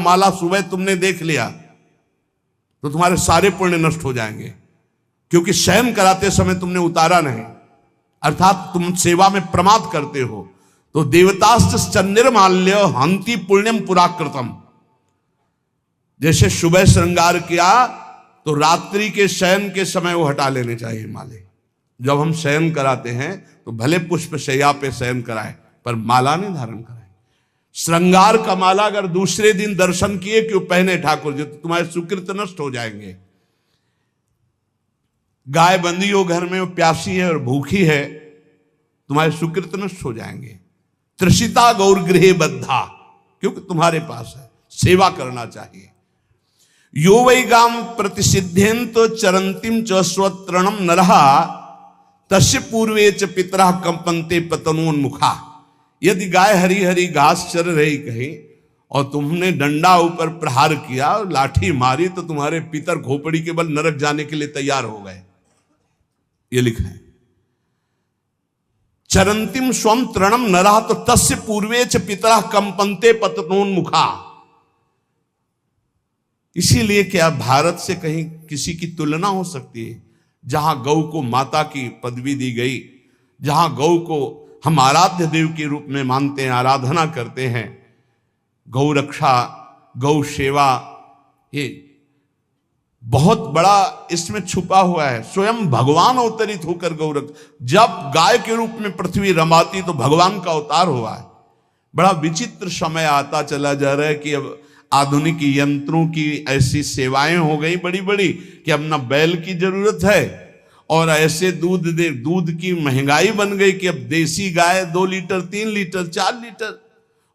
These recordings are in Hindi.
माला सुबह तुमने देख लिया तो तुम्हारे सारे पुण्य नष्ट हो जाएंगे, क्योंकि शयन कराते समय तुमने उतारा नहीं, अर्थात तुम सेवा में प्रमाद करते हो। तो देवताश्च चन्निर्माल्य हंति पुण्यम पुराकृतम, जैसे सुबह श्रृंगार किया तो रात्रि के शयन के समय वो हटा लेने चाहिए माले। जब हम शयन कराते हैं तो भले पुष्प शैया पे शयन कराएं, पर माला नहीं धारण कराएं। श्रृंगार का माला अगर दूसरे दिन दर्शन किए क्यों पहने ठाकुर जी, तो तुम्हारे सुकृत नष्ट हो जाएंगे। गाय बंधी हो घर में, वो प्यासी है और भूखी है, तुम्हारे सुकृत नष्ट हो जाएंगे। त्रिषिता गौर गृहे बद्धा, क्योंकि तुम्हारे पास है, सेवा करना चाहिए। यो वै गाम प्रतिसिद्धेन तो चरंतिम च स्वतरणम नरहा तस्य पूर्वे च पितरा कंपन्ते पतनोन्मुखा। यदि गाय हरी हरी घास चर रही कहीं और तुमने डंडा ऊपर प्रहार किया और लाठी मारी तो तुम्हारे पितर खोपड़ी के बल नरक जाने के लिए तैयार हो गए, ये लिखा है। चरंतिम स्वम तृणम नरः तो तस्य पूर्वे च पितरा कंपन्ते पतनोन्मुखा। इसीलिए क्या भारत से कहीं किसी की तुलना हो सकती है, जहां गौ को माता की पदवी दी गई, जहां गौ को हम आराध्य देव के रूप में मानते हैं, आराधना करते हैं। गौ रक्षा, गौ सेवा, ये बहुत बड़ा इसमें छुपा हुआ है। स्वयं भगवान अवतरित होकर गौ रक्षा, जब गाय के रूप में पृथ्वी रमाती तो भगवान का अवतार हुआ है। बड़ा विचित्र समय आता चला जा रहा है कि अब आधुनिक यंत्रों की ऐसी सेवाएं हो गई बड़ी बड़ी कि अब ना बैल की जरूरत है, और ऐसे दूध की महंगाई बन गई कि अब देसी गाय 2 लीटर 3 लीटर 4 लीटर,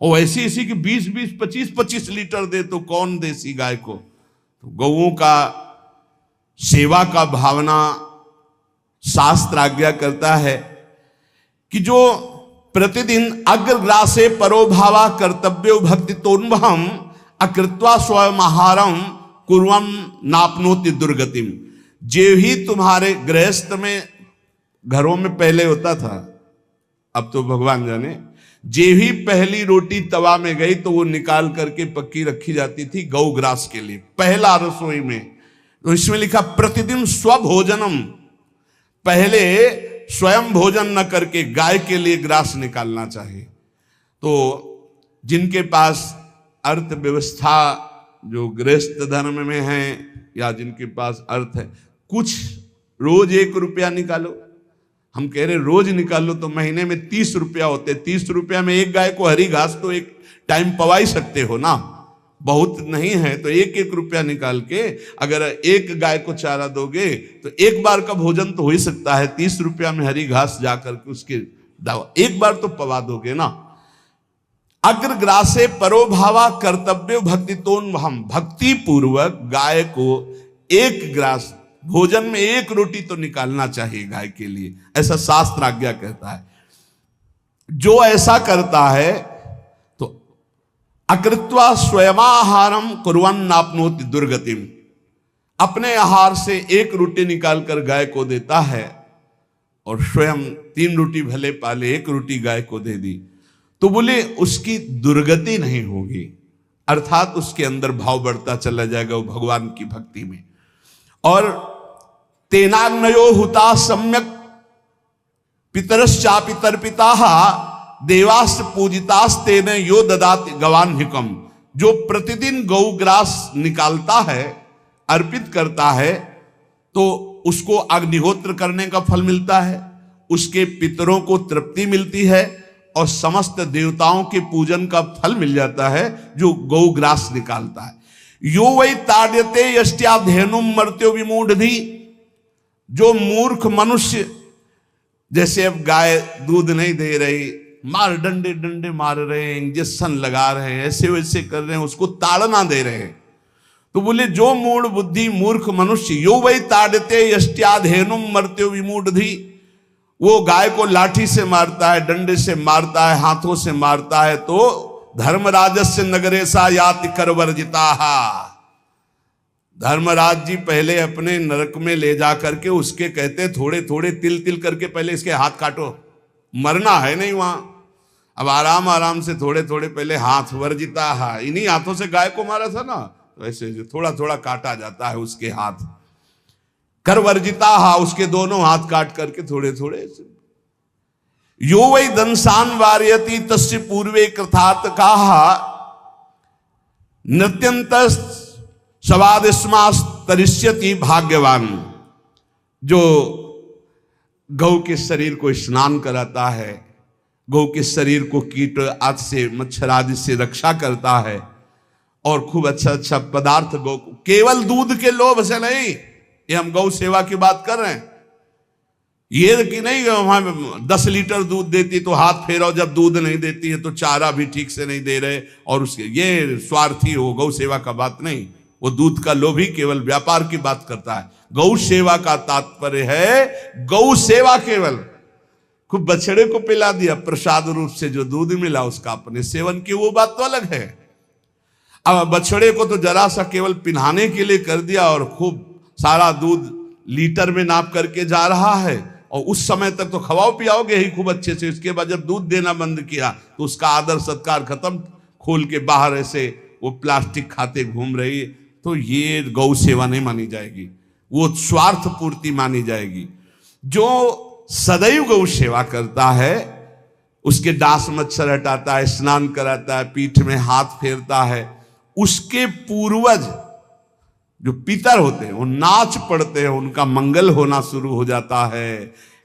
और ऐसी ऐसी कि 20-20 25-25 लीटर दे, तो कौन देसी गाय को। तो गौओं का सेवा का भावना शास्त्र आज्ञा करता है कि जो प्रतिदिन अग्रग्रासे परोभावा कर्तव्यो भक्ति तोन्वहम अकृत्वा स्वयं आहारम कुर्वम नापनोति दुर्गतिम। जे ही तुम्हारे गृहस्थ में घरों में पहले होता था, अब तो भगवान जाने, जे ही पहली रोटी तवा में गई तो वो निकाल करके पक्की रखी जाती थी गौग्रास के लिए, पहला रसोई में। तो इसमें लिखा प्रतिदिन स्वभोजनम, पहले स्वयं भोजन न करके गाय के लिए ग्रास निकालना चाहिए। तो जिनके पास अर्थव्यवस्था जो गृहस्थ धर्म में है या जिनके पास अर्थ है, कुछ रोज 1 रुपया निकालो। हम कह रहे रोज निकालो तो महीने में 30 रुपया होते, 30 रुपया में एक गाय को हरी घास तो एक टाइम पवा ही सकते हो ना, बहुत नहीं है तो 1-1 रुपया निकाल के अगर एक गाय को चारा दोगे तो एक बार का भोजन तो हो ही सकता है। 30 रुपया में हरी घास जाकर के उसके दावा एक बार तो पवा दोगे ना। अग्रग्रासे परोभावा कर्तव्य भक्ति तोन्वहम, भक्ति पूर्वक गाय को 1 ग्रास भोजन में 1 रोटी तो निकालना चाहिए गाय के लिए, ऐसा शास्त्र आज्ञा कहता है। जो ऐसा करता है तो अकृत्वा स्वयमाहारम कुर्वन् नाप्नोति दुर्गतिम, अपने आहार से 1 रोटी निकालकर गाय को देता है और स्वयं 3 रोटी भले पाले 1 रोटी गाय को दे दी, तो बोले उसकी दुर्गति नहीं होगी, अर्थात उसके अंदर भाव बढ़ता चला जाएगा वो भगवान की भक्ति में। और तेनाग्नयो हुता सम्यक पितरश्चापि तर्पिताः देवाश्च पूजितास्तेन यो ददाति गवान्हिकम। जो प्रतिदिन गौग्रास निकालता है, अर्पित करता है, तो उसको अग्निहोत्र करने का फल मिलता है, उसके पितरों को तृप्ति मिलती है और समस्त देवताओं के पूजन का फल मिल जाता है जो गौग्रास निकालता है। यो वै ताड्यते यष्ट्याधेनुम मर्त्यो विमूढ़धि, जो मूर्ख मनुष्य, जैसे अब गाय दूध नहीं दे रही, मार डंडे डंडे मार रहे हैं, इंजेक्शन लगा रहे हैं, ऐसे वैसे कर रहे हैं, उसको ताड़ना दे रहे हैं, तो बोले जो मूढ़ बुद्धि मूर्ख मनुष्य, यो वै ताड्यते यष्ट्याधेनुम मर्त्यो विमूढ़धि, वो गाय को लाठी से मारता है, डंडे से मारता है, हाथों से मारता है, तो धर्मराजस्य नगरेशा याति करवर्जिताः। धर्मराज जी पहले अपने नरक में ले जा करके उसके कहते थोड़े थोड़े तिल तिल करके पहले इसके हाथ काटो, मरना है नहीं वहां। अब आराम आराम से थोड़े थोड़े पहले हाथ वर्जिता हा, इन्हीं हाथों से गाय को मारा था ना, तो ऐसे थोड़ा थोड़ा काटा जाता है उसके हाथ। कर वर्जिता हा, उसके दोनों हाथ काट करके थोड़े थोड़े। यो वै दंसान वार्यति तस्य पूर्वे कृतार्थ काहा नृत्यंत सवादिस्मास तरिष्यति भाग्यवान। जो गौ के शरीर को स्नान कराता है, गौ के शरीर को कीट आदि से मच्छर आदि से रक्षा करता है, और खूब अच्छा अच्छा पदार्थ गौ, केवल दूध के लोभ से नहीं, ये हम गौ सेवा की बात कर रहे हैं। ये कि नहीं वहां 10 लीटर दूध देती तो हाथ फेरो, जब दूध नहीं देती है तो चारा भी ठीक से नहीं दे रहे, और उसके ये स्वार्थी हो, गौ सेवा का बात नहीं। वो दूध का लोभी केवल व्यापार की बात करता है। गौ सेवा का तात्पर्य है गौ सेवा केवल, खूब बछड़े को पिला दिया प्रसाद रूप से, जो दूध मिला उसका अपने सेवन की, वो बात तो अलग है। अब बछड़े को तो जरा सा केवल पिन्हाने के लिए कर दिया, और खूब सारा दूध लीटर में नाप करके जा रहा है, और उस समय तक तो खवाओ पियाओगे ही खूब अच्छे से। उसके बाद जब दूध देना बंद किया तो उसका आदर सत्कार खत्म, खोल के बाहर ऐसे वो प्लास्टिक खाते घूम रही है, तो ये गौ सेवा नहीं मानी जाएगी, वो स्वार्थ पूर्ति मानी जाएगी। जो सदैव गौ सेवा करता है, उसके डांस मच्छर हटाता है, स्नान कराता है, पीठ में हाथ फेरता है, उसके पूर्वज जो पितर होते हैं वो नाच पड़ते हैं, उनका मंगल होना शुरू हो जाता है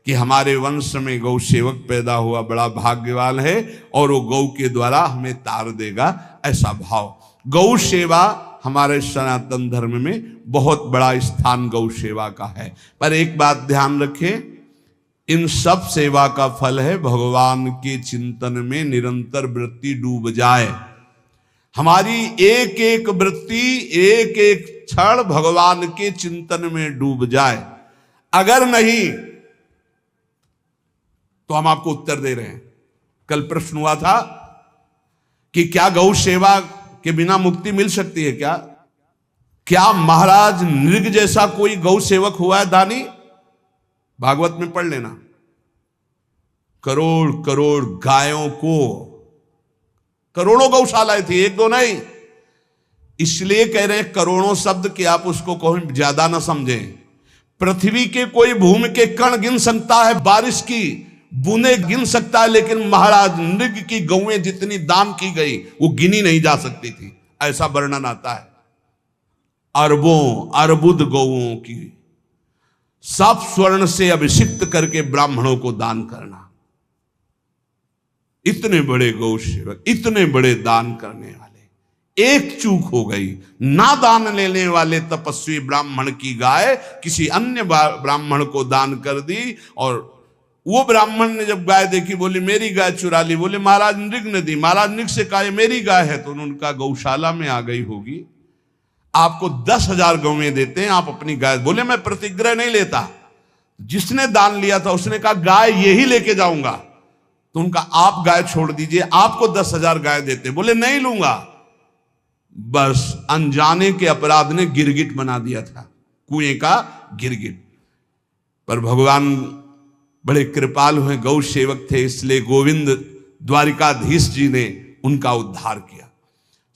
कि हमारे वंश में गौ सेवक पैदा हुआ, बड़ा भाग्यवान है, और वो गौ के द्वारा हमें तार देगा, ऐसा भाव। गौ सेवा हमारे सनातन धर्म में बहुत बड़ा स्थान गौ सेवा का है। पर एक बात ध्यान रखें, इन सब सेवा का फल है भगवान के चिंतन में निरंतर वृत्ति डूब जाए। हमारी एक एक वृत्ति, एक एक क्षण भगवान के चिंतन में डूब जाए। अगर नहीं तो हम आपको उत्तर दे रहे हैं। कल प्रश्न हुआ था कि क्या गौ सेवा के बिना मुक्ति मिल सकती है? क्या महाराज नृग जैसा कोई गौ सेवक हुआ है दानी? भागवत में पढ़ लेना। करोड़ करोड़ गायों को, करोड़ों गौशालाएं थी, एक दो नहीं। इसलिए कह रहे हैं करोड़ों शब्द कि आप उसको कहीं ज्यादा ना समझें। पृथ्वी के कोई भूमि के कण गिन सकता है, बारिश की बूंदे गिन सकता है, लेकिन महाराज नृग की गौएं जितनी दान की गई वो गिनी नहीं जा सकती थी, ऐसा वर्णन आता है। अरबों अरबुद गौओं की सब स्वर्ण से अभिषिक्त करके ब्राह्मणों को दान करना। इतने बड़े गौ सेवक, इतने बड़े दान करने वाले, एक चूक हो गई, ना दान लेने वाले तपस्वी ब्राह्मण की गाय किसी अन्य ब्राह्मण को दान कर दी, और वो ब्राह्मण ने जब गाय देखी बोली मेरी गाय चुरा ली। बोले महाराज नृग ने दी। महाराज नृग से कहा मेरी गाय है, तो उन्होंने कहा गौशाला में आ गई होगी, आपको 10,000 गौएं देते हैं, आप अपनी गाय। बोले मैं प्रतिग्रह नहीं लेता। जिसने दान लिया था उसने कहा गाय यही लेके जाऊंगा, तो उनका आप गाय छोड़ दीजिए, आपको 10,000 गाय देते। बोले नहीं लूंगा। बस अनजाने के अपराध ने गिरगिट बना दिया था, कुएं का गिरगिट। पर भगवान बड़े कृपालु हैं, गौ सेवक थे, इसलिए गोविंद द्वारिकाधीश जी ने उनका उद्धार किया।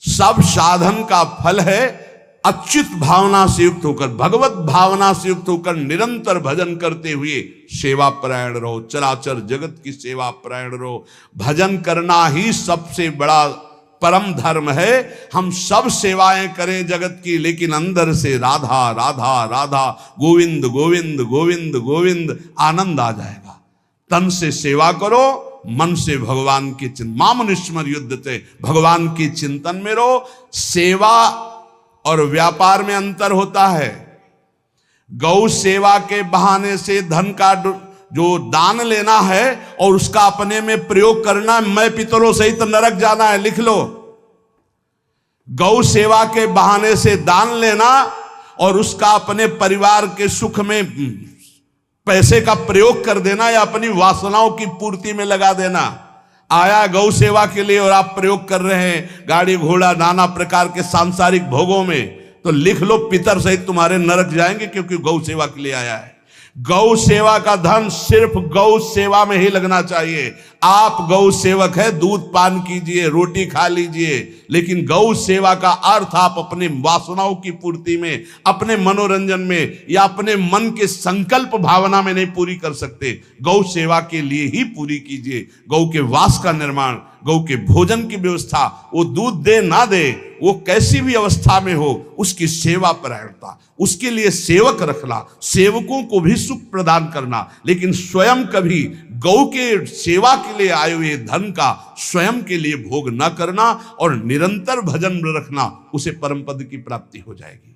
सब साधन का फल है अच्युत भावना से युक्त होकर, भगवत भावना से युक्त होकर निरंतर भजन करते हुए सेवा परायण रहो, चराचर जगत की सेवा परायण रहो। भजन करना ही सबसे बड़ा परम धर्म है। हम सब सेवाएं करें जगत की, लेकिन अंदर से राधा राधा राधा, गोविंद गोविंद गोविंद गोविंद, आनंद आ जाएगा। तन से सेवा करो, मन से भगवान के चिंतन, मामनुष्मर युद्ध से भगवान के चिंतन में रहो। सेवा और व्यापार में अंतर होता है। गौ सेवा के बहाने से धन का जो दान लेना है और उसका अपने में प्रयोग करना, मैं पितरों सहित नरक जाना है, लिख लो। गौ सेवा के बहाने से दान लेना और उसका अपने परिवार के सुख में पैसे का प्रयोग कर देना या अपनी वासनाओं की पूर्ति में लगा देना। आया गौ सेवा के लिए और आप प्रयोग कर रहे हैं गाड़ी घोड़ा नाना प्रकार के सांसारिक भोगों में, तो लिख लो पितर सहित तुम्हारे नरक जाएंगे, क्योंकि गौ सेवा के लिए आया है। गौ सेवा का धन सिर्फ गौ सेवा में ही लगना चाहिए। आप गौ सेवक है, दूध पान कीजिए, रोटी खा लीजिए, लेकिन गौ सेवा का अर्थ आप अपने वासनाओं की पूर्ति में, अपने मनोरंजन में या अपने मन के संकल्प भावना में नहीं पूरी कर सकते। गौ सेवा के लिए ही पूरी कीजिए। गौ के वास का निर्माण, गौ के भोजन की व्यवस्था, वो दूध दे ना दे, वो कैसी भी अवस्था में हो, उसकी सेवा परायणता, उसके लिए सेवक रखना, सेवकों को भी सुख प्रदान करना, लेकिन स्वयं कभी गौ के सेवा के लिए आए हुए धन का स्वयं के लिए भोग न करना और निरंतर भजन रखना, उसे परम पद की प्राप्ति हो जाएगी।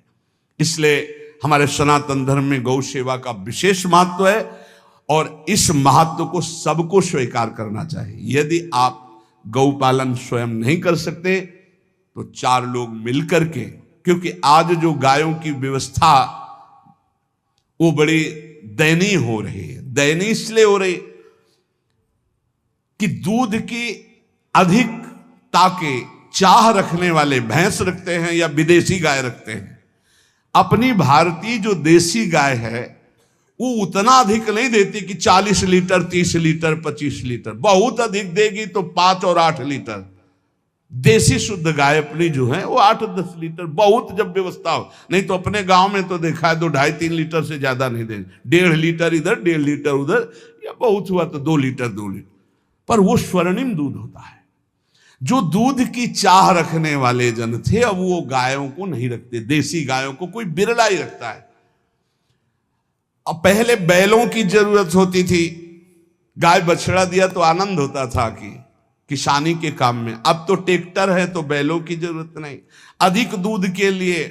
इसलिए हमारे सनातन धर्म में गौ सेवा का विशेष महत्व है और इस महत्व को सबको स्वीकार करना चाहिए। यदि आप गौ पालन स्वयं नहीं कर सकते तो 4 लोग मिलकर के, क्योंकि आज जो गायों की व्यवस्था वो बड़ी दयनीय हो रही है। दयनीय इसलिए हो रही कि दूध की अधिकता के चाह रखने वाले भैंस रखते हैं या विदेशी गाय रखते हैं। अपनी भारतीय जो देसी गाय है वो उतना अधिक नहीं देती कि 40 लीटर, 30 लीटर, 25 लीटर, बहुत अधिक देगी तो 5 और 8 लीटर। देसी शुद्ध गाय अपनी जो है वो 8-10 लीटर, बहुत जब व्यवस्था हो। नहीं तो अपने गांव में तो देखा है 2-2.5-3 लीटर से ज्यादा नहीं देंगे। 1.5 लीटर इधर, 1.5 लीटर उधर, या बहुत हुआ तो 2 लीटर, 2 लीटर, पर वो स्वर्णिम दूध होता है। जो दूध की चाह रखने वाले जन थे, अब वो गायों को नहीं रखते। देसी गायों को कोई बिरला ही रखता है। अब पहले बैलों की जरूरत होती थी, गाय बछड़ा दिया तो आनंद होता था कि किसानी के काम में। अब तो ट्रैक्टर है तो बैलों की जरूरत नहीं। अधिक दूध के लिए,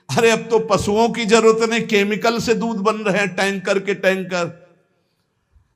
अरे अब तो पशुओं की जरूरत नहीं, केमिकल से दूध बन रहे हैं, टैंकर के टैंकर।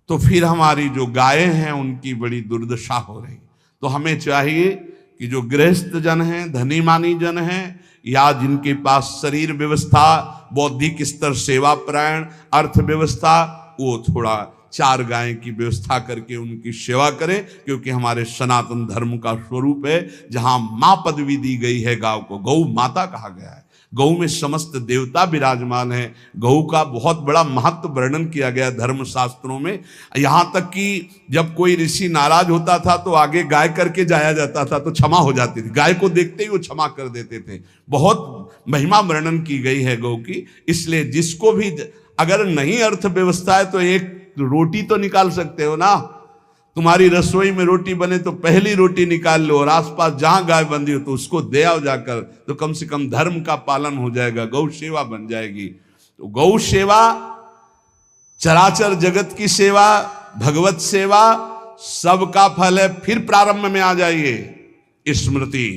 तो फिर हमारी जो गायें हैं उनकी बड़ी दुर्दशा हो रही। तो हमें चाहिए कि जो गृहस्थ जन हैं, धनी मानी जन हैं, या जिनके पास शरीर व्यवस्था, बौद्धिक स्तर, सेवा परायण, अर्थव्यवस्था, वो थोड़ा 4 गाय की व्यवस्था करके उनकी सेवा करें, क्योंकि हमारे सनातन धर्म का स्वरूप है। जहां मां पदवी दी गई है गांव को, गौ माता कहा गया है। गौ में समस्त देवता विराजमान है। गौ का बहुत बड़ा महत्व वर्णन किया गया धर्म शास्त्रों में। यहाँ तक कि जब कोई ऋषि नाराज होता था तो आगे गाय करके जाया जाता था तो क्षमा हो जाती थी। गाय को देखते ही वो क्षमा कर देते थे। बहुत महिमा वर्णन की गई है गौ की। इसलिए जिसको भी, अगर नहीं अर्थव्यवस्था है तो एक रोटी तो निकाल सकते हो ना। तुम्हारी रसोई में रोटी बने तो पहली रोटी निकाल लो और आसपास जहां गाय बंधी हो तो उसको दे आओ जाकर, तो कम से कम धर्म का पालन हो जाएगा, गौ सेवा बन जाएगी। तो गौ सेवा, चराचर जगत की सेवा, भगवत सेवा, सबका फल है। फिर प्रारंभ में आ जाइए स्मृति।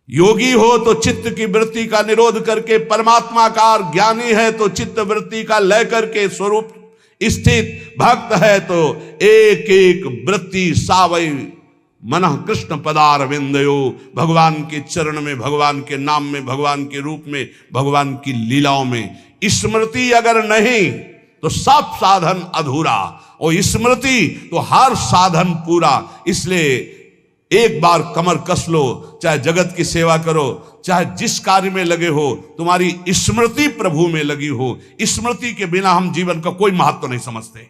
योगी हो तो चित्त की वृत्ति का निरोध करके परमात्माकार, ज्ञानी है तो चित्त वृत्ति का लय करके स्वरूप स्थित, भक्त है तो एक एक वृत्ति सावई मनः कृष्ण पदार विंदयो। भगवान के चरण में, भगवान के नाम में, भगवान के रूप में, भगवान की लीलाओं में। स्मृति अगर नहीं तो सब साधन अधूरा, और स्मृति तो हर साधन पूरा। इसलिए एक बार कमर कस लो, चाहे जगत की सेवा करो, चाहे जिस कार्य में लगे हो, तुम्हारी स्मृति प्रभु में लगी हो। स्मृति के बिना हम जीवन का कोई महत्व नहीं समझते।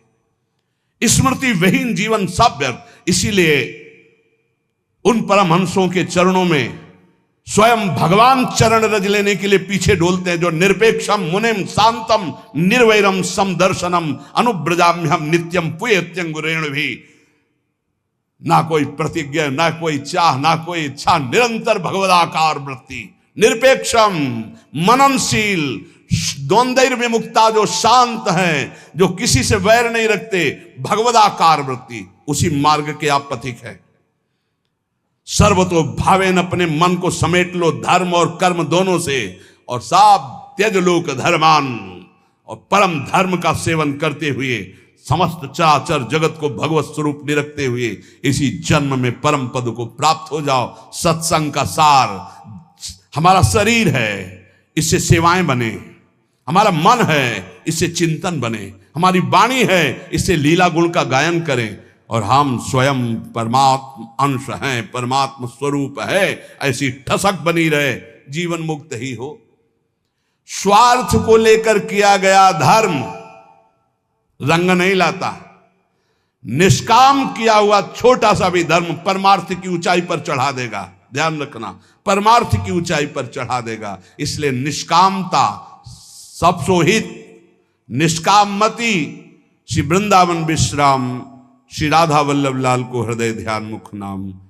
स्मृति विहीन जीवन सब व्यर्थ। इसीलिए उन परमहंसों के चरणों में स्वयं भगवान चरण रज लेने के लिए पीछे डोलते हैं, जो निरपेक्षम मुनिम शांतम निर्वैरम समदर्शनम अनुब्रजाम्यहम नित्यम पुयत्यंगुरेण भी। ना कोई प्रतिज्ञा, ना कोई चाह, ना कोई इच्छा, निरंतर भगवदाकार वृत्ति, निरपेक्षम, मननशील, द्वंद्व विमुक्ता, जो शांत हैं, जो किसी से वैर नहीं रखते, भगवदाकार वृत्ति, उसी मार्ग के आप पथिक है। सर्वतो भावेन, अपने मन को समेट लो धर्म और कर्म दोनों से, और साब त्यज लोक धर्मान, और परम धर्म का सेवन करते हुए समस्त चराचर जगत को भगवत स्वरूप निरखते हुए इसी जन्म में परम पद को प्राप्त हो जाओ। सत्संग का सार हमारा शरीर है, इससे सेवाएं बने। हमारा मन है, इससे चिंतन बने। हमारी वाणी है, इससे लीला गुण का गायन करें। और हम स्वयं परमात्म अंश हैं, परमात्म स्वरूप है, ऐसी ठसक बनी रहे, जीवन मुक्त ही हो। स्वार्थ को लेकर किया गया धर्म रंग नहीं लाता। निष्काम किया हुआ छोटा सा भी धर्म परमार्थ की ऊंचाई पर चढ़ा देगा। ध्यान रखना, परमार्थ की ऊंचाई पर चढ़ा देगा। इसलिए निष्कामता सब सोहित, निष्कामति। श्री वृंदावन विश्राम, श्री राधा वल्लभ लाल को हृदय ध्यान मुख नाम।